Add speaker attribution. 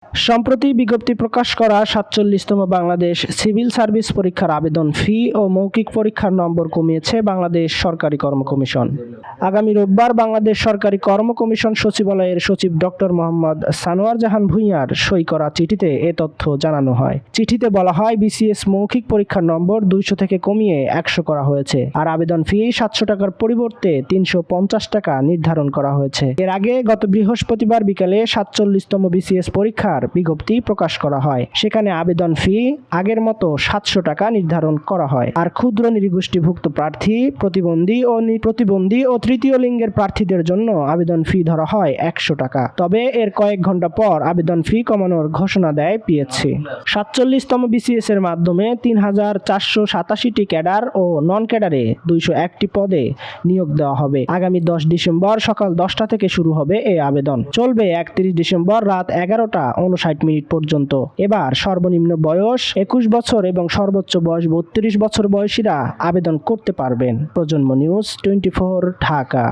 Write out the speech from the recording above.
Speaker 1: সম্প্রতি বিজ্ঞপ্তি প্রকাশ করা ৪৭তম বাংলাদেশ সিভিল সার্ভিস পরীক্ষার আবেদন ফি ও মৌখিক পরীক্ষার নম্বর কমিয়েছে বাংলাদেশ সরকারি কর্ম কমিশন। আগামী রোববার বাংলাদেশ সরকারি কর্ম কমিশন সচিবালয়ের সচিব ডক্টর মোহাম্মদ সানোয়ার জাহান ভূঁইয়ার সই করা চিঠিতে এ তথ্য জানানো হয়। চিঠিতে বলা হয়, বিসিএস মৌখিক পরীক্ষার নম্বর ২০০ থেকে কমিয়ে ১০০ করা হয়েছে, আর আবেদন ফি ৭০০ টাকার পরিবর্তে ৩৫০ টাকা নির্ধারণ করা হয়েছে। এর আগে গত বৃহস্পতিবার বিকালে ৪৭তম বিসিএস পরীক্ষার বিজ্ঞপ্তি প্রকাশ করা হয়। সেখানে আবেদন ফি আগের মতো ৭০০ টাকা নির্ধারণ করা হয়, আর ক্ষুদ্র নৃগোষ্ঠীভুক্ত প্রার্থী, প্রতিবন্ধী ও তৃতীয় লিঙ্গের প্রার্থীদের জন্য আবেদন ফি ধরা হয় ১০০ টাকা। তবে এর কয়েক ঘন্টা পর আবেদন ফি কমানোর ঘোষণা দেয় পিএসসি। ৪৭তম বিসিএস এর মাধ্যমে ৩,৪৮৭টি ক্যাডার ও নন ক্যাডারে ২০১টি পদে নিয়োগ দেওয়া হবে। আগামী ১০ ডিসেম্বর সকাল ১০টা থেকে শুরু হবে এই আবেদন, চলবে ৩১ ডিসেম্বর রাত ১১টা ৫৯ মিনিট পর্যন্ত। এবার সর্বনিম্ন বয়স ২১ বছর এবং সর্বোচ্চ বয়স ৩২ বছর বয়সীরা আবেদন করতে পারবেন। প্রজন্ম নিউজ 24, ঢাকা।